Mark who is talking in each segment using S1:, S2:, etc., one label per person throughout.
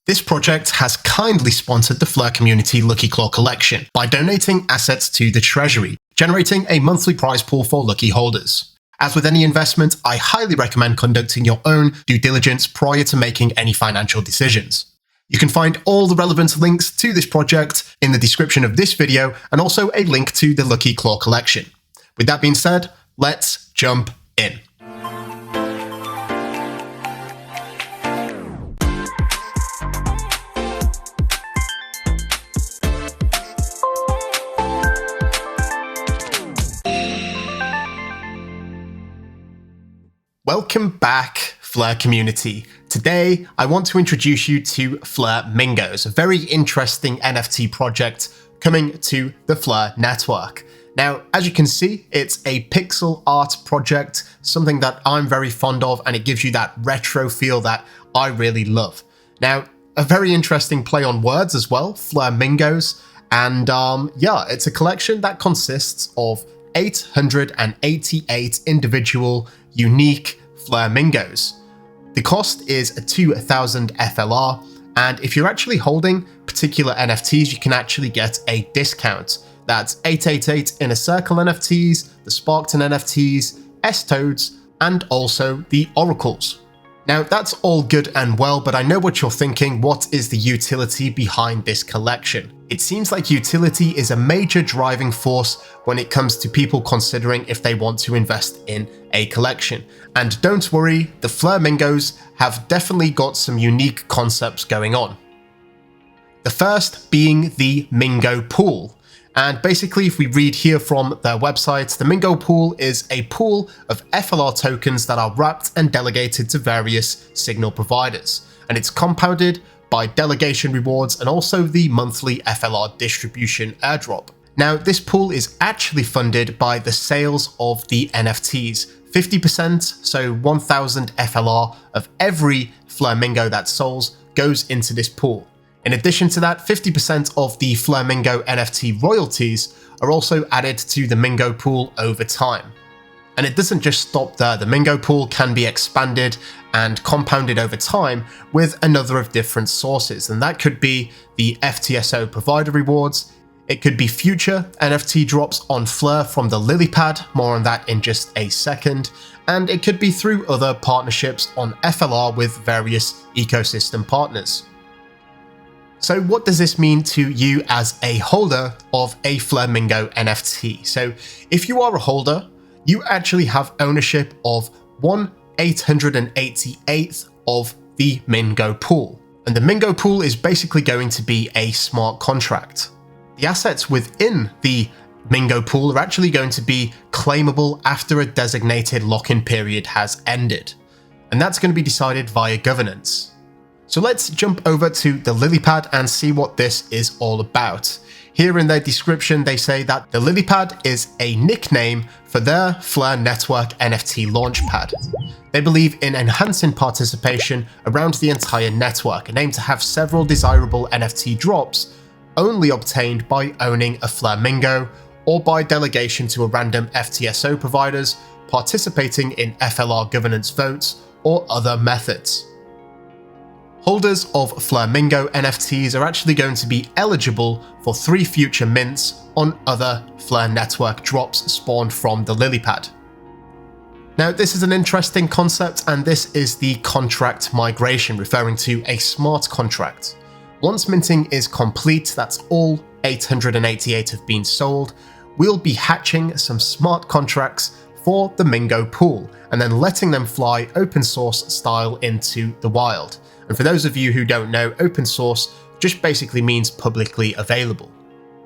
S1: This project has kindly sponsored the Flare community Lucky Claw collection by donating assets to the treasury, generating a monthly prize pool for lucky holders. As with any investment, I highly recommend conducting your own due diligence prior to making any financial decisions. You can find all the relevant links to this project in the description of this video and also a link to the Lucky Claw collection. With that being said, let's jump in. Welcome back, Flare community. Today, I want to introduce you to FlareMingos, a very interesting NFT project coming to the Flare network. Now, as you can see, it's a pixel art project, something that I'm very fond of, and it gives you that retro feel that I really love. Now, a very interesting play on words as well, FlareMingos, and it's a collection that consists of 888 individual unique FlareMingos. The cost is 2,000 FLR, and if you're actually holding particular NFTs, you can actually get a discount. That's 888 Inner Circle NFTs, the Sparkton NFTs, S-Toads, and also the Oracles. Now, that's all good and well, but I know what you're thinking. What is the utility behind this collection? It seems like utility is a major driving force when it comes to people considering if they want to invest in a collection. And don't worry, the FlareMingos have definitely got some unique concepts going on. The first being the MingoPool. And basically, if we read here from their website, the MingoPool is a pool of FLR tokens that are wrapped and delegated to various signal providers. And it's compounded by delegation rewards and also the monthly FLR distribution airdrop. Now, this pool is actually funded by the sales of the NFTs. 50%, so 1,000 FLR of every FlareMingo that sells goes into this pool. In addition to that, 50% of the Flaremingo NFT royalties are also added to the MingoPool over time. And it doesn't just stop there. The MingoPool can be expanded and compounded over time with another of different sources. And that could be the FTSO provider rewards. It could be future NFT drops on Flare from the Lilypad, more on that in just a second. And it could be through other partnerships on FLR with various ecosystem partners. So what does this mean to you as a holder of a FlareMingo NFT? So if you are a holder, you actually have ownership of 1/888th of the MingoPool. And the MingoPool is basically going to be a smart contract. The assets within the MingoPool are actually going to be claimable after a designated lock-in period has ended. And that's going to be decided via governance. So let's jump over to the Lilypad and see what this is all about. Here in their description, they say that the Lilypad is a nickname for their Flare Network NFT launchpad. They believe in enhancing participation around the entire network and aim to have several desirable NFT drops only obtained by owning a FlareMingo or by delegation to a random FTSO providers, participating in FLR governance votes, or other methods. Holders of FlareMingo NFTs are actually going to be eligible for 3 future mints on other Flare Network drops spawned from the Lilypad. Now, this is an interesting concept, and this is the contract migration, referring to a smart contract. Once minting is complete, that's all 888 have been sold, we'll be hatching some smart contracts for the MingoPool, and then letting them fly open source style into the wild. And for those of you who don't know, open source just basically means publicly available.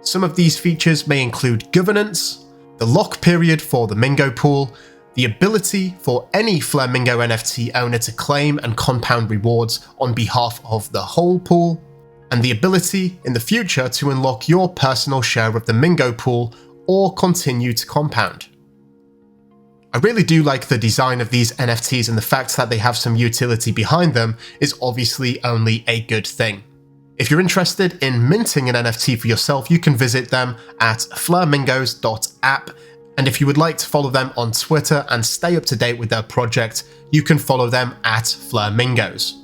S1: Some of these features may include governance, the lock period for the MingoPool, the ability for any FlareMingo NFT owner to claim and compound rewards on behalf of the whole pool, and the ability in the future to unlock your personal share of the MingoPool or continue to compound. I really do like the design of these NFTs, and the fact that they have some utility behind them is obviously only a good thing. If you're interested in minting an NFT for yourself, you can visit them at flaremingos.app, and if you would like to follow them on Twitter and stay up to date with their project, you can follow them at FlareMingos.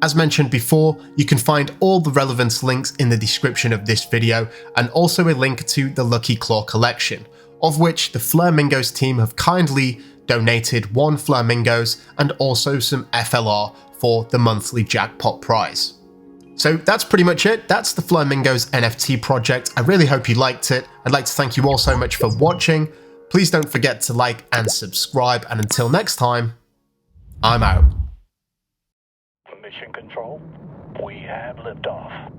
S1: As mentioned before, you can find all the relevant links in the description of this video, and also a link to the Lucky Claw collection, of which the FlareMingos team have kindly donated 1 FlareMingos and also some FLR for the monthly jackpot prize. So that's pretty much it. That's the FlareMingos NFT project. I really hope you liked it. I'd like to thank you all so much for watching. Please don't forget to like and subscribe, and until next time, I'm out.
S2: Mission Control, we have liftoff.